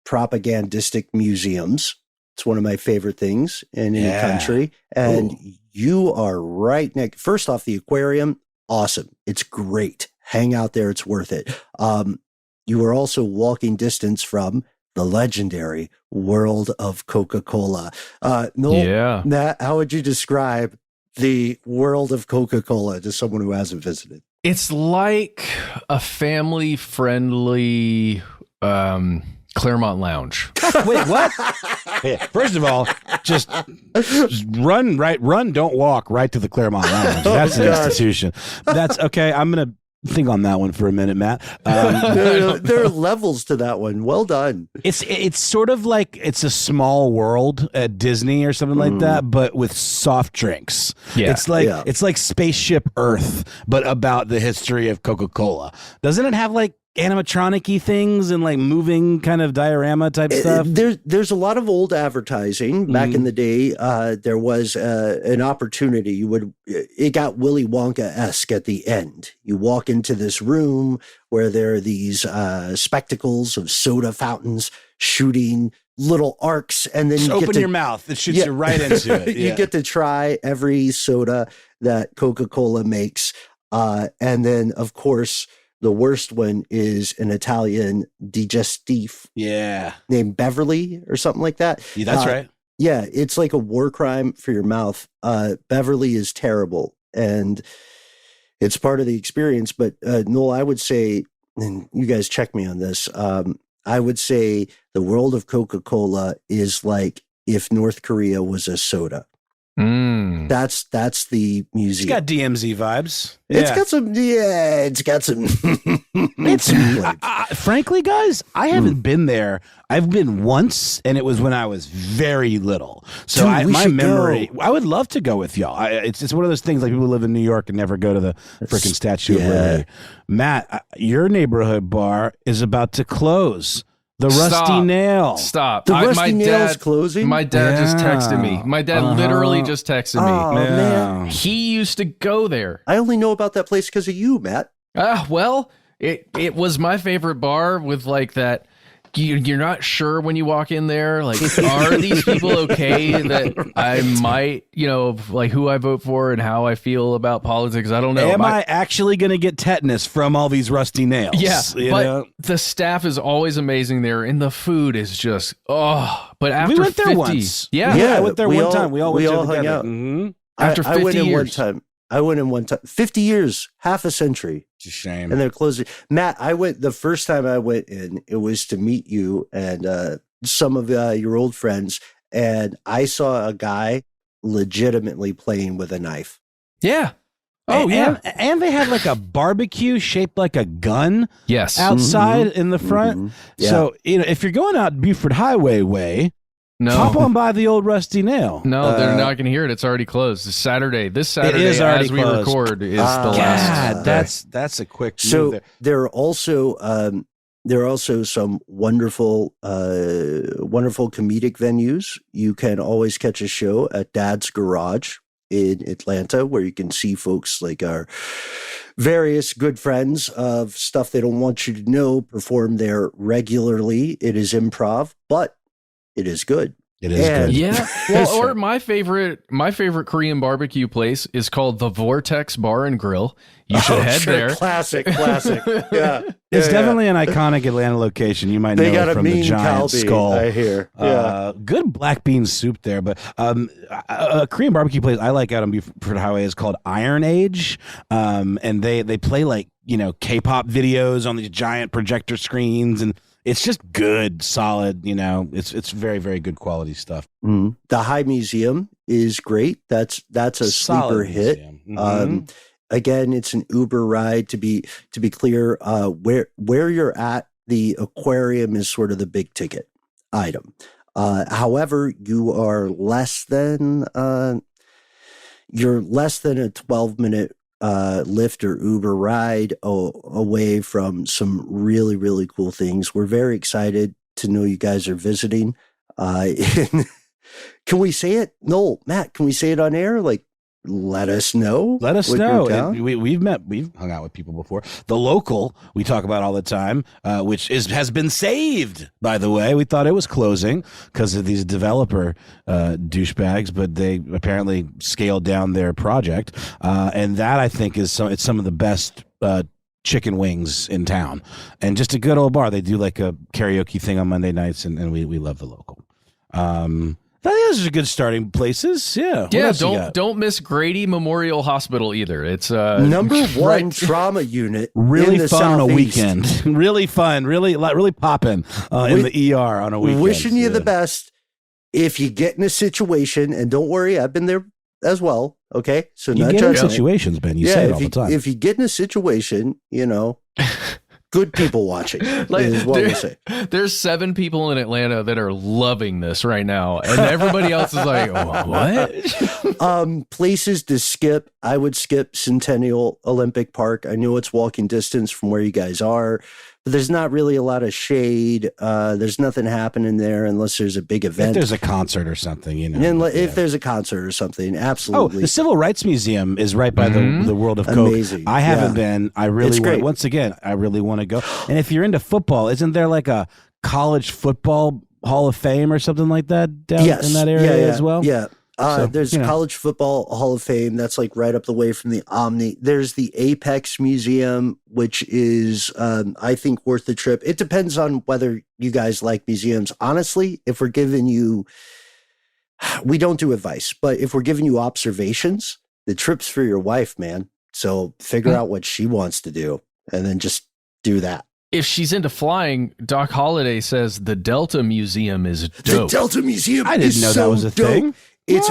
propagandistic museums. It's one of my favorite things in any country. And you are right next. First off, the aquarium, awesome. It's great. Hang out there. It's worth it. You are also walking distance from the legendary world of Coca-Cola. Noel, Matt, how would you describe the world of Coca-Cola to someone who hasn't visited? It's like a family-friendly Claremont Lounge. Wait, what? First of all, just run, don't walk right to the Claremont Lounge. That's an institution. That's okay. I'm going to think on that one for a minute, Matt. There are levels to that one. Well done. It's sort of like it's a small world at Disney or something like that, but with soft drinks. Yeah. It's like Spaceship Earth, but about the history of Coca-Cola. Doesn't it have like animatronic-y things and like moving kind of diorama type stuff? There's a lot of old advertising. Back in the day, there was an opportunity. It got Willy Wonka-esque at the end. You walk into this room where there are these spectacles of soda fountains shooting little arcs, and then just you open your mouth. It shoots you right into it. You get to try every soda that Coca-Cola makes. And then, of course, the worst one is an Italian digestif named Beverly or something like that. Yeah, that's right. Yeah, it's like a war crime for your mouth. Beverly is terrible, and it's part of the experience. But Noel, I would say, and you guys check me on this, I would say the world of Coca-Cola is like if North Korea was a soda. That's the museum. It's got DMZ vibes. It's got some. Frankly, guys, I haven't been there. I've been once, and it was when I was very little. So Dude, my memory. I would love to go with y'all. It's one of those things like people who live in New York and never go to the freaking Statue of Liberty. Matt, your neighborhood bar is about to close. The Rusty Nail. Stop. The Rusty Nail's closing? My dad just texted me. My dad literally just texted me. Oh, man. He used to go there. I only know about that place because of you, Matt. Well, it was my favorite bar with like that. You're not sure when you walk in there, like, are these people okay that I might, like who I vote for and how I feel about politics? I don't know. Am I actually going to get tetanus from all these rusty nails? Yeah, but the staff is always amazing there, and the food is just, but after we went there 50, once. Yeah, I went there one time. We all hung out. Mm-hmm. After 50 I went in years. I went in one time. 50 years, half a century. It's a shame. And they're closing. Matt, the first time I went in, it was to meet you and some of your old friends. And I saw a guy legitimately playing with a knife. Yeah. Oh, yeah. And they had like a barbecue shaped like a gun outside in the front. Yeah. So, if you're going out Buford Highway way, hop on by the old Rusty Nail. No, they're not going to hear it. It's already closed. This Saturday, it is already as we closed. record, is the last. That's a quick move So there. there are also some wonderful comedic venues. You can always catch a show at Dad's Garage in Atlanta, where you can see folks like our various good friends of Stuff They Don't Want You to Know perform there regularly. It is improv, but it is good. It is good. Yeah. Well, or my favorite Korean barbecue place is called the Vortex Bar and Grill. You should head there. Classic. Yeah. It's definitely an iconic Atlanta location. You might know They got it a from the mean giant Calbee, skull. I hear. Yeah. Good black bean soup there, but a Korean barbecue place I like out on Buford Highway is called Iron Age, and they play like K-pop videos on these giant projector screens, and it's just good, solid. It's very, very good quality stuff. Mm. The High Museum is great. That's a sleeper hit. Mm-hmm. Again, it's an Uber ride. To be clear, where you're at, the aquarium is sort of the big ticket item. However, you are less than a 12-minute Lyft or Uber ride away from some really, really cool things. We're very excited to know you guys are visiting. Can we say it? No, Matt, can we say it on air? Like, let us know. Let us know. We've hung out with people before. The Local we talk about all the time, which has been saved, by the way. We thought it was closing because of these developer douchebags, but they apparently scaled down their project. And that, I think, it's some of the best chicken wings in town. And just a good old bar. They do like a karaoke thing on Monday nights, and we love The Local. I think those are good starting places. Yeah. Yeah. Don't miss Grady Memorial Hospital either. It's number one trauma unit. Really in the fun on a Southeast. weekend. Really fun. Really popping in the ER on a weekend. Wishing you the best. If you get in a situation, and don't worry, I've been there as well. Okay, so you get in situations, Ben. You say it all the time. If you get in a situation, good people watching is what we say. There's 7 people in Atlanta that are loving this right now, and everybody else is like, what? Places to skip. I would skip Centennial Olympic Park. I know it's walking distance from where you guys are, but there's not really a lot of shade. There's nothing happening there unless there's a big event. If there's a concert or something, If there's a concert or something, absolutely. Oh, the Civil Rights Museum is right by the World of Coke. Amazing. I haven't been. I really want. Once again, I really want to go. And if you're into football, isn't there like a college football Hall of Fame or something like that down in that area as well? Yeah. There's College Football Hall of Fame. That's like right up the way from the Omni. There's the Apex Museum, which is, I think, worth the trip. It depends on whether you guys like museums. Honestly, if we're giving you, we don't do advice, but if we're giving you observations, the trip's for your wife, man. So figure out what she wants to do and then just do that. If she's into flying, Doc Holliday says the Delta Museum is dope. The Delta Museum. I didn't know that was a thing. It's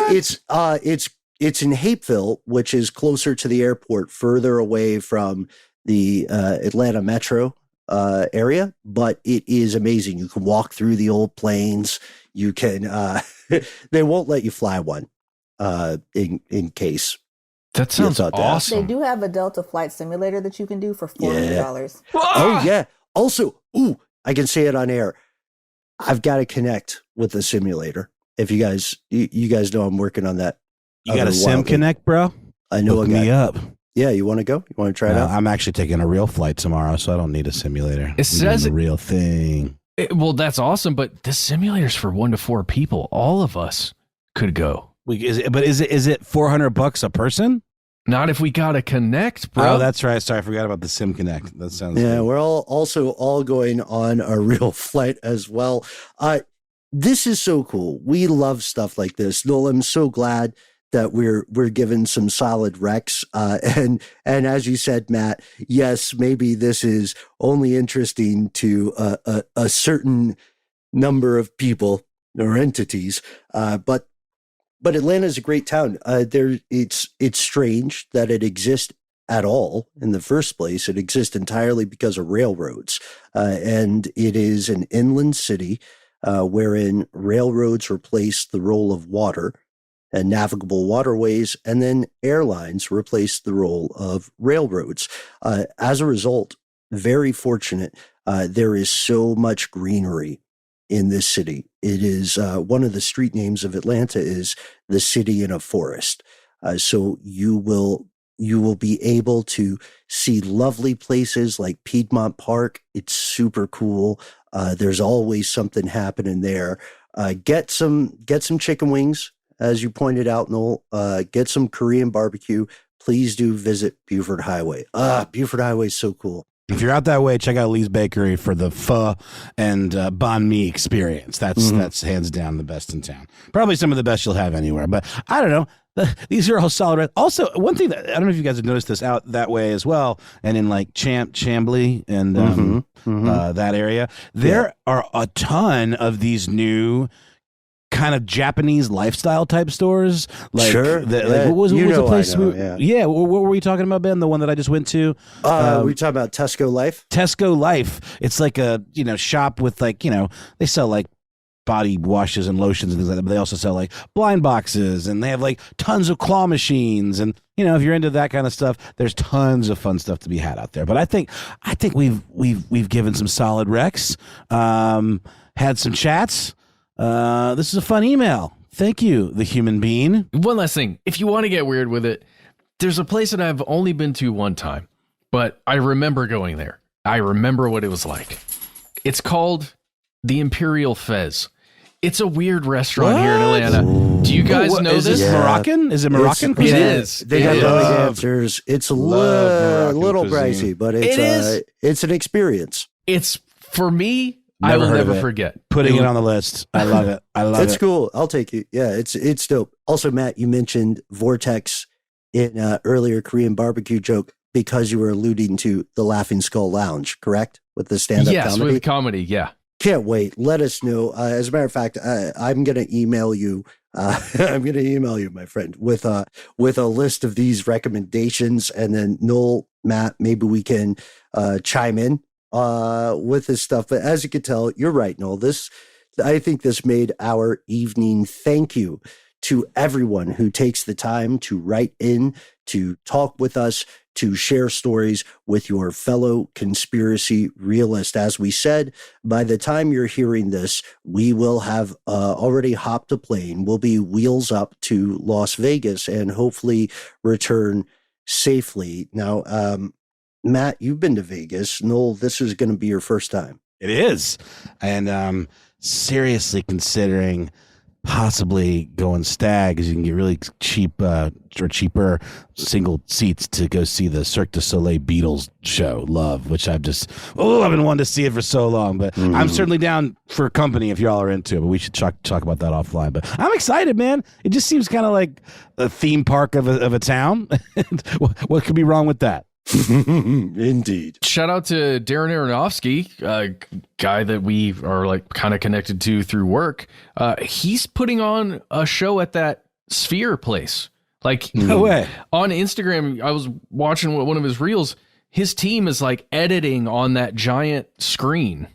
in Hapeville, which is closer to the airport, further away from the Atlanta metro area, but it is amazing. You can walk through the old planes. You can they won't let you fly one in case. That sounds awesome. They do have a Delta flight simulator that you can do for $400. Oh yeah. Also, I can say it on air. I've got to connect with the simulator. If you guys know I'm working on that. You got a Sim Connect, bro? I know. Hook me up. Yeah, you want to go? You want to try it out? I'm actually taking a real flight tomorrow, so I don't need a simulator. It says the real thing. Well, that's awesome, but this simulator's for 1 to 4 people. All of us could go. Is it $400 a person? Not if we got to connect, bro. Oh, that's right. Sorry, I forgot about the Sim Connect. That sounds good. We're all going on a real flight as well. This is so cool. We love stuff like this. Noel, I'm so glad that we're given some solid recs. And as you said, Matt, yes, maybe this is only interesting to a certain number of people or entities, but Atlanta is a great town. It's strange that it exists at all in the first place. It exists entirely because of railroads, and it is an inland city wherein railroads replaced the role of water and navigable waterways, and then airlines replaced the role of railroads. As a result, very fortunate. There is so much greenery in this city. It is one of the street names of Atlanta is the city in a forest. So you will be able to see lovely places like Piedmont Park. It's super cool. There's always something happening there. Get some chicken wings, as you pointed out, Noel. Get some Korean barbecue. Please do visit Buford Highway. Buford Highway is so cool. If you're out that way, check out Lee's Bakery for the pho and banh mi experience. That's hands down the best in town. Probably some of the best you'll have anywhere. But I don't know. These are all solid. Also, one thing that I don't know if you guys have noticed this out that way as well, and in like Chambly and that area, there are a ton of these new kind of Japanese lifestyle type stores. Like, sure. Like, what was the place? What were we talking about, Ben? The one that I just went to? We talking about Tesco Life? Tesco Life. It's like a, shop with like, they sell like body washes and lotions and things like that, but they also sell like blind boxes, and they have like tons of claw machines, and if you're into that kind of stuff, there's tons of fun stuff to be had out there. But I think we've given some solid recs, had some chats. This is a fun email. Thank you, the human being. One last thing, if you want to get weird with it, there's a place that I've only been to one time, but I remember going there. I remember what it was like. It's called the Imperial Fez. It's a weird restaurant here in Atlanta. Do you guys know this? Is Moroccan? Is it Moroccan? It is. They have answers. It's a little pricey, but it's an experience. It's, for me, I will never forget. Putting it on the list. I love it. It's cool. I'll take you. Yeah, it's dope. Also, Matt, you mentioned Vortex in earlier Korean barbecue joke because you were alluding to the Laughing Skull Lounge, correct? With the stand-up comedy? Yes, with comedy, yeah. Can't wait. Let us know. As a matter of fact, I'm going to email you. I'm going to email you, my friend, with a list of these recommendations, and then Noel, Matt, maybe we can chime in with this stuff. But as you can tell, you're right, Noel. I think this made our evening. Thank you to everyone who takes the time to write in, to talk with us, to share stories with your fellow conspiracy realist. As we said, by the time you're hearing this, we will have already hopped a plane. We'll be wheels up to Las Vegas and hopefully return safely. Now, Matt, you've been to Vegas. Noel, this is going to be your first time. It is. And seriously considering possibly going stag, because you can get really cheap or cheaper single seats to go see the Cirque du Soleil Beatles show, Love, which I've been wanting to see it for so long. But I'm certainly down for company if y'all are into it, but we should talk about that offline. But I'm excited, man. It just seems kind of like a theme park of a town. What could be wrong with that? Indeed. Shout out to Darren Aronofsky, a guy that we are like kind of connected to through work. He's putting on a show at that Sphere place. Like, no way. On Instagram, I was watching one of his reels. His team is like editing on that giant screen.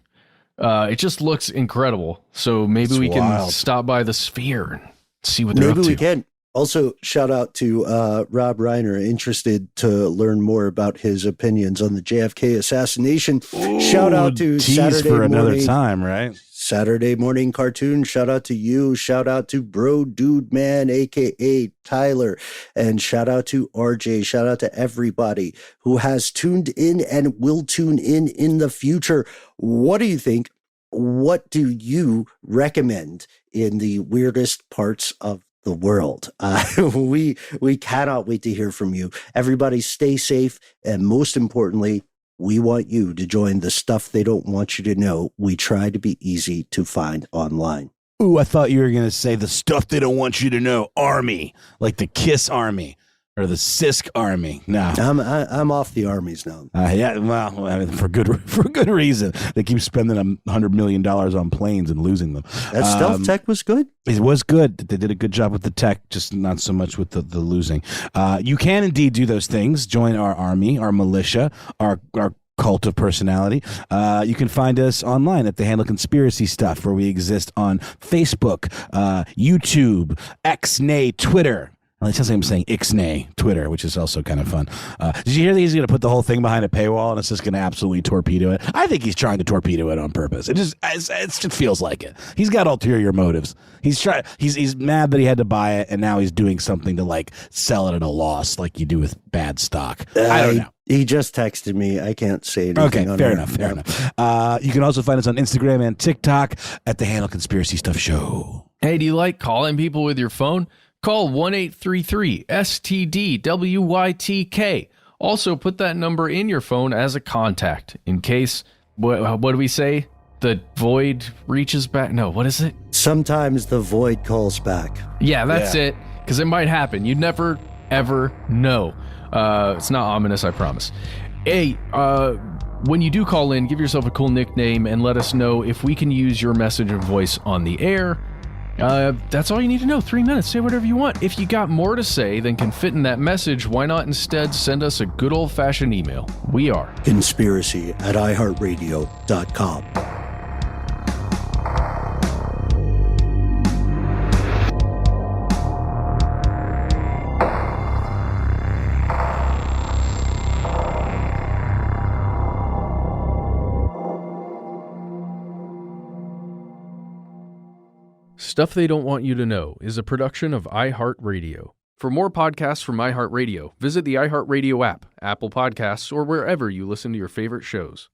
It just looks incredible. So maybe we can stop by the Sphere and see what they're up to. Maybe we can. Also, shout out to Rob Reiner, interested to learn more about his opinions on the JFK assassination. Ooh, shout out to Saturday for another Morning, time, right? Saturday Morning Cartoons. Shout out to you. Shout out to Bro Dude Man, aka Tyler, and shout out to RJ. Shout out to everybody who has tuned in and will tune in the future. What do you think? What do you recommend in the weirdest parts of the world? We cannot wait to hear from you. Everybody stay safe, and most importantly, we want you to join the stuff they don't want you to know. We try to be easy to find online. Ooh, I thought you were going to say the stuff they don't want you to know army, like the KISS army or the CISC army. No, I'm off the armies now. Yeah, well, I mean, for good reason. They keep spending $100 million on planes and losing them. That stealth tech was good. It was good. They did a good job with the tech, just not so much with the losing. You can indeed do those things. Join our army, our militia, our cult of personality. You can find us online at The Handle Conspiracy Stuff, where we exist on Facebook, YouTube, X, nay, Twitter. Well, it sounds like I'm saying Ixnay Twitter, which is also kind of fun. Did you hear that he's going to put the whole thing behind a paywall and it's just going to absolutely torpedo it? I think he's trying to torpedo it on purpose. It just feels like it. He's got ulterior motives. He's mad that he had to buy it, and now he's doing something to like sell it at a loss, like you do with bad stock. I don't know. He just texted me. I can't say anything. Okay, fair enough. You can also find us on Instagram and TikTok at the handle Conspiracy Stuff Show. Hey, do you like calling people with your phone? Call 1-833-STDWYTK. Also, put that number in your phone as a contact in case, what do we say? The void reaches back? No, what is it? Sometimes the void calls back. Yeah, that's it. Because it might happen. You never, ever know. It's not ominous, I promise. Hey, when you do call in, give yourself a cool nickname and let us know if we can use your message and voice on the air. That's all you need to know. 3 minutes. Say whatever you want. If you got more to say than can fit in that message, why not instead send us a good old-fashioned email? We are conspiracy@iHeartRadio.com. Stuff They Don't Want You to Know is a production of iHeartRadio. For more podcasts from iHeartRadio, visit the iHeartRadio app, Apple Podcasts, or wherever you listen to your favorite shows.